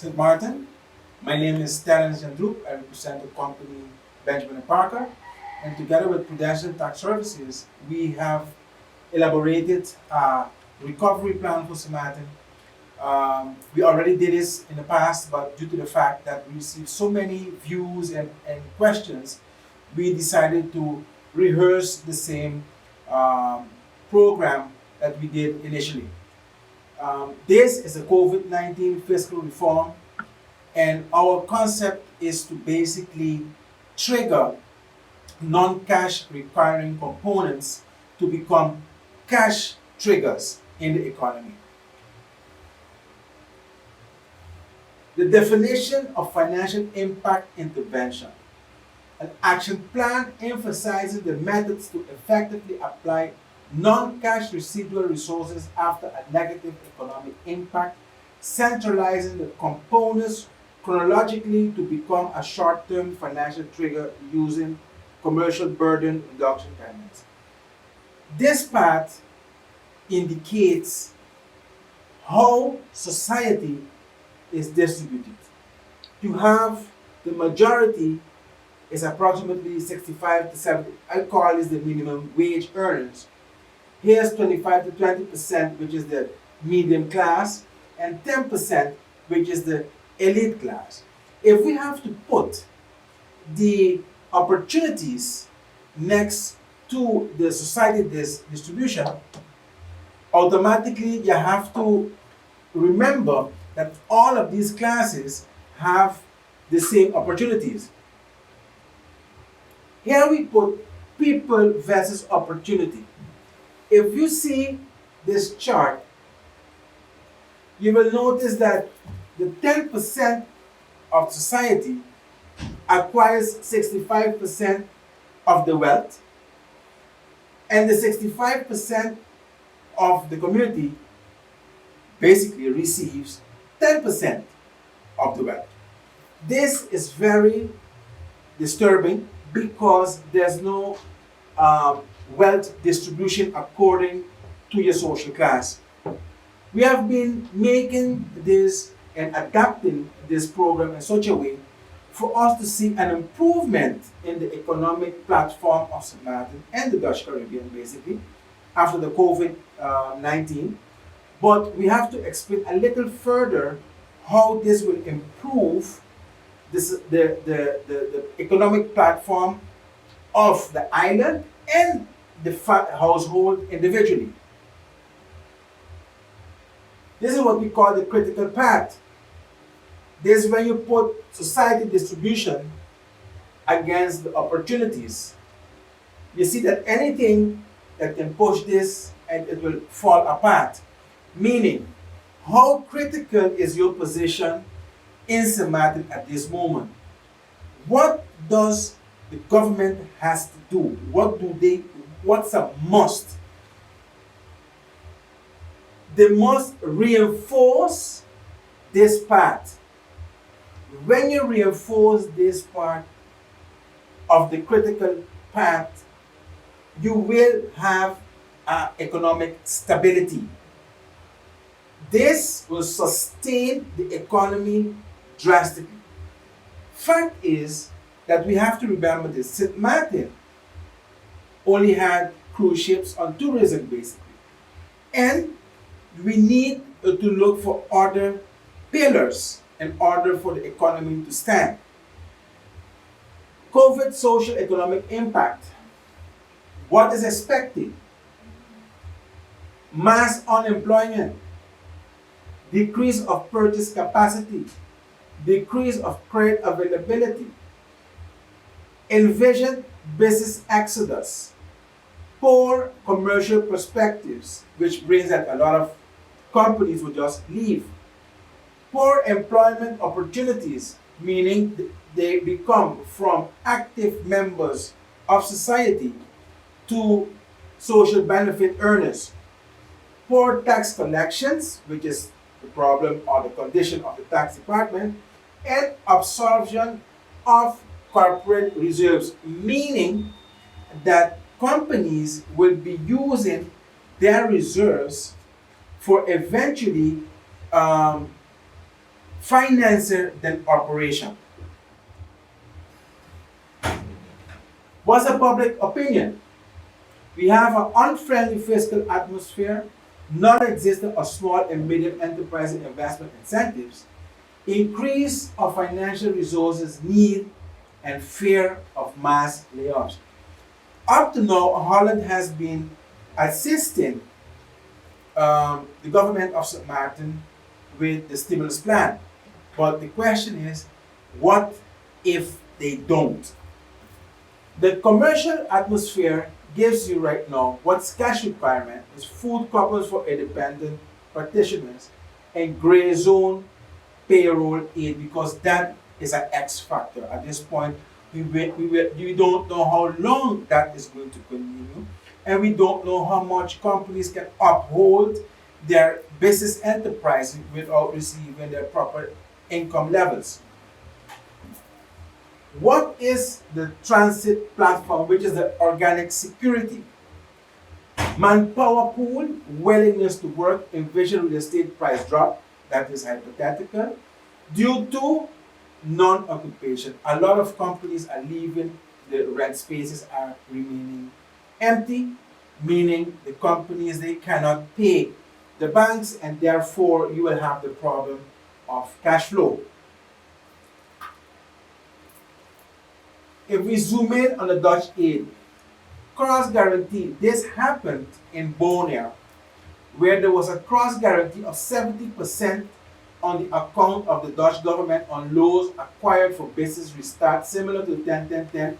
St. Martin. My name is Terence Jandroep. I represent the company Benjamin and Parker, and together with Prudential Tax Services, we have elaborated a recovery plan for St. Martin. We already did this in the past, but due to the fact that we received so many views and questions, we decided to rehearse the same um, program that we did initially. This is a COVID-19 fiscal reform, and our concept is to basically trigger non-cash requiring components to become cash triggers in the economy. The definition of financial impact intervention. An action plan emphasizes the methods to effectively apply non-cash residual resources after a negative economic impact, centralizing the components chronologically to become a short-term financial trigger using commercial burden reduction mechanisms. This part indicates how society is distributed. You have the majority is approximately 65 to 70, I call this the minimum wage earners. Here's 25 to 20%, which is the medium class, and 10%, which is the elite class. If we have to put the opportunities next to the society distribution, automatically you have to remember that all of these classes have the same opportunities. Here we put people versus opportunity. If you see this chart, you will notice that the 10% of society acquires 65% of the wealth, and the 65% of the community basically receives 10% of the wealth. This is very disturbing because there's no wealth distribution according to your social class. We have been making this and adapting this program in such a way for us to see an improvement in the economic platform of St. Martin and the Dutch Caribbean, basically, after the COVID-19. But we have to explain a little further how this will improve the economic platform of the island and the household individually. This is what we call the critical path. This is when you put society distribution against the opportunities. You see that anything that can push this and it will fall apart. Meaning, how critical is your position in St. Martin at this moment? What does the government has to do? What's a must? They must reinforce this part. When you reinforce this part of the critical part, you will have economic stability. This will sustain the economy drastically. Fact is that we have to remember this. St. Martin only had cruise ships on tourism, basically. And we need to look for other pillars in order for the economy to stand. COVID social economic impact. What is expected? Mass unemployment, decrease of purchase capacity, decrease of credit availability, envisioned business exodus, poor commercial perspectives, which brings that a lot of companies will just leave. Poor employment opportunities, meaning they become from active members of society to social benefit earners. Poor tax collections, which is the problem or the condition of the tax department, and absorption of corporate reserves, meaning that companies will be using their reserves for eventually financier than operation. What's the public opinion? We have an unfriendly fiscal atmosphere, non-existent of small and medium enterprise investment incentives, increase of financial resources need, and fear of mass layoffs. Up to now, Holland has been assisting the government of St. Martin with the stimulus plan. But the question is, what if they don't? The commercial atmosphere gives you right now what's cash requirement is food coupons for independent practitioners and gray zone payroll aid because that is an X factor. At this point, we don't know how long that is going to continue, and we don't know how much companies can uphold their business enterprise without receiving their proper income levels. What is the transit platform, which is the organic security? Manpower pool, willingness to work, envision real estate price drop, that is hypothetical, due to non-occupation. A lot of companies are leaving, the rent spaces are remaining empty, meaning the companies, they cannot pay the banks, and therefore you will have the problem of cash flow. If we zoom in on the Dutch aid, cross guarantee, this happened in Bonaire, where there was a cross guarantee of 70% on the account of the Dutch government on loans acquired for business restart, similar to the 10-10-10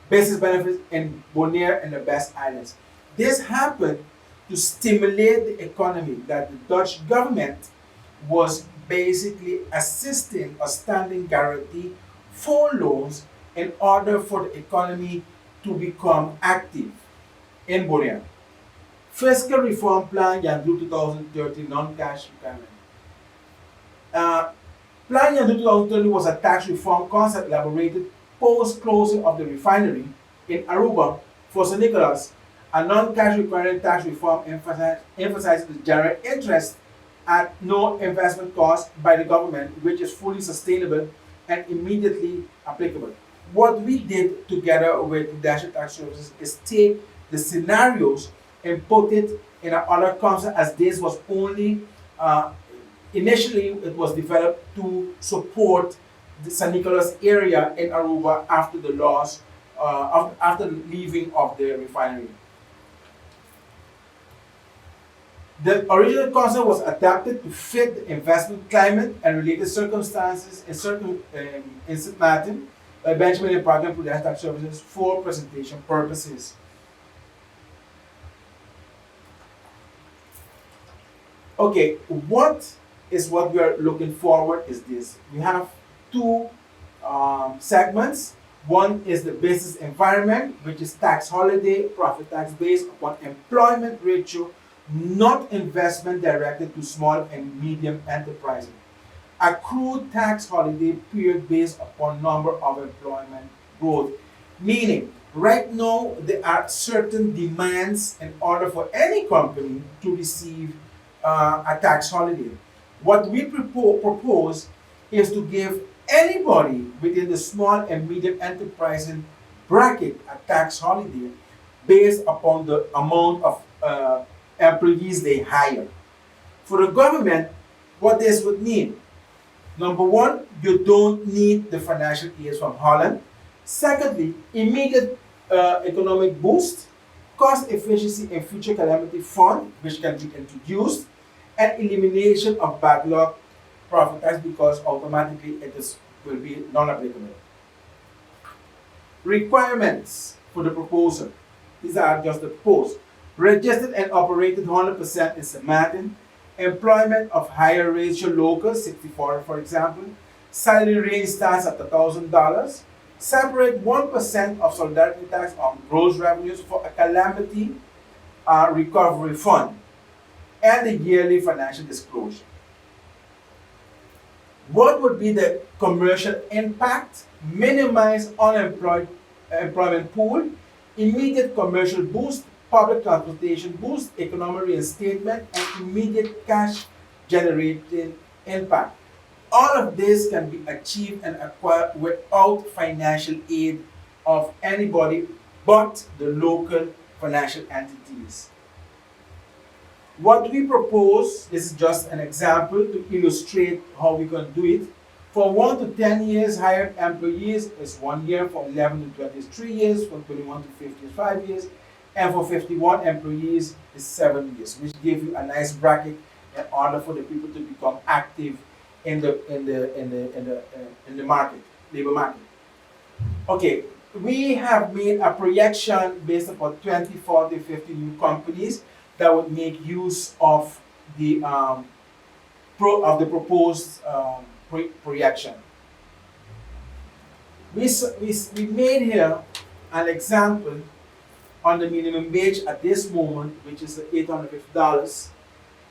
business benefits in Bonaire and the Best Islands. This happened to stimulate the economy, that the Dutch government was basically assisting a standing guarantee for loans in order for the economy to become active in Bonaire. Fiscal Reform Plan Jandroep 2030 non-cash requirement. Plan Jandroep 2030 was a tax reform concept elaborated post-closing of the refinery in Aruba for St. Nicholas. A non-cash requiring tax reform emphasizes the general interest at no investment cost by the government, which is fully sustainable and immediately applicable. What we did together with Prudential Tax Services is take the scenarios and put it in another concept, as this was only initially it was developed to support the San Nicolas area in Aruba after the loss, after the leaving of the refinery. The original concept was adapted to fit the investment climate and related circumstances in St. Martin by Benjamin and Partner Prudential Tax Services for presentation purposes. Okay, what we are looking forward is this. We have two segments. One is the business environment, which is tax holiday, profit tax based upon employment ratio, not investment directed to small and medium enterprises. Accrued tax holiday period based upon number of employment growth. Meaning, right now there are certain demands in order for any company to receive a tax holiday. What we propose is to give anybody within the small and medium enterprise bracket a tax holiday based upon the amount of employees they hire. For the government, what this would mean: number one, you don't need the financial aid from Holland. Secondly, immediate economic boost, cost efficiency and future calamity fund, which can be introduced, and elimination of backlog profit tax because automatically will be non-applicable. Requirements for the proposal. These are just the proposed. Registered and operated 100% in St. Martin. Employment of higher ratio locals, 64 for example. Salary range starts at $1,000. Separate 1% of solidarity tax on gross revenues for a calamity recovery fund. And the yearly financial disclosure. What would be the commercial impact? Minimize employment pool, immediate commercial boost, public transportation boost, economic reinstatement, and immediate cash generating impact. All of this can be achieved and acquired without financial aid of anybody but the local financial entities. What we propose is just an example to illustrate how we can do it. For 1 to 10 years, hired employees is 1 year. For 11 to 23 years, from 21 to 55 years, and for 51 employees is 7 years, which gives you a nice bracket in order for the people to become active in the market, labor market. Okay, we have made a projection based upon 20, 40, 50 new companies that would make use of the proposed projection. We made here an example on the minimum wage at this moment, which is $850,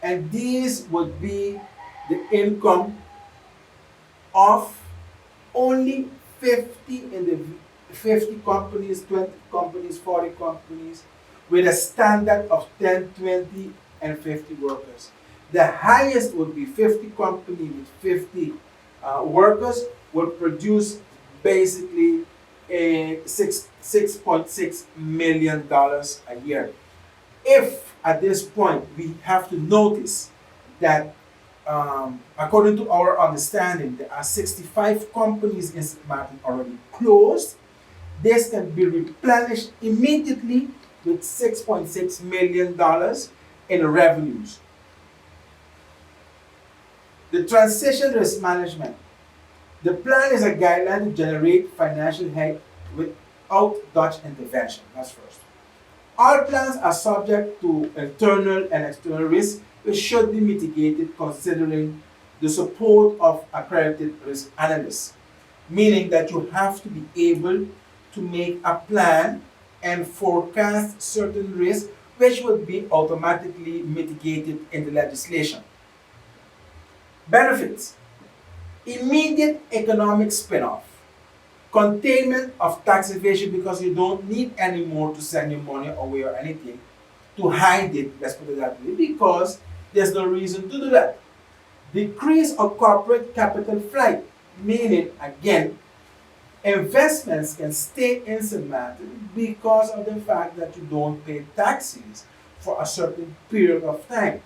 and these would be the income of only 50 companies, 20 companies, 40 companies, with a standard of 10, 20, and 50 workers. The highest would be 50 companies with 50 workers would produce basically a $6.6 million a year. If at this point we have to notice that according to our understanding, there are 65 companies in St. Martin already closed, this can be replenished immediately with $6.6 million in revenues. The transition risk management. The plan is a guideline to generate financial health without Dutch intervention. That's first. All plans are subject to internal and external risks, which should be mitigated considering the support of accredited risk analysts, meaning that you have to be able to make a plan and forecast certain risks which would be automatically mitigated in the legislation. Benefits: immediate economic spin-off, containment of tax evasion because you don't need any more to send your money away or anything to hide it, let's put it that way, because there's no reason to do that. Decrease of corporate capital flight, meaning again, investments can stay in St. Martin because of the fact that you don't pay taxes for a certain period of time.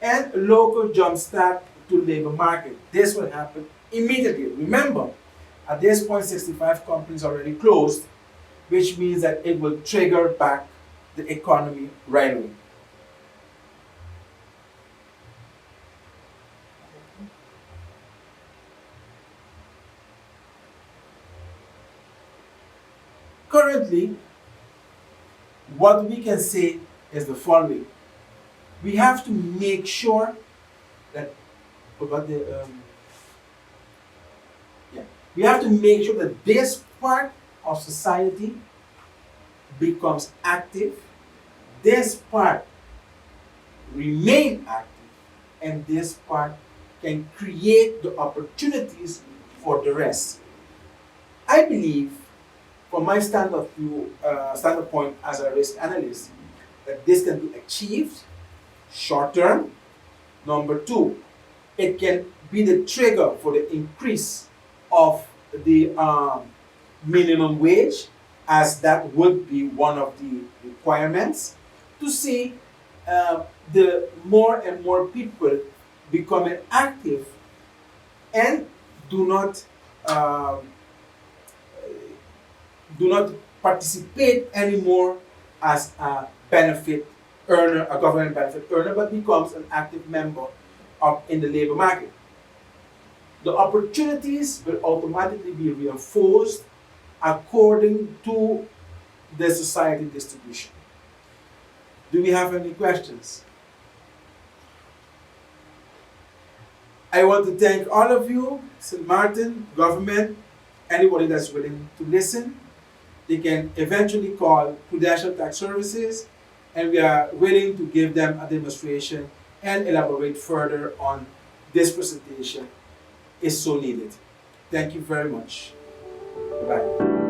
And local jumpstart to labor market. This will happen immediately. Remember, at this point, 65 companies already closed, which means that it will trigger back the economy right away. Currently, what we can say is the following. We have to make sure that we have to make sure that this part of society becomes active, this part remain active, and this part can create the opportunities for the rest. I believe, from my standpoint as a risk analyst, that this can be achieved short term. Number two, it can be the trigger for the increase of the minimum wage, as that would be one of the requirements, to see the more and more people becoming active and do not participate anymore as a benefit earner, a government benefit earner, but becomes an active member in the labor market. The opportunities will automatically be reinforced according to the society distribution. Do we have any questions? I want to thank all of you, St. Martin, government, anybody that's willing to listen. They can eventually call Prudential Tax Services, and we are willing to give them a demonstration and elaborate further on this presentation if so needed. Thank you very much. Bye.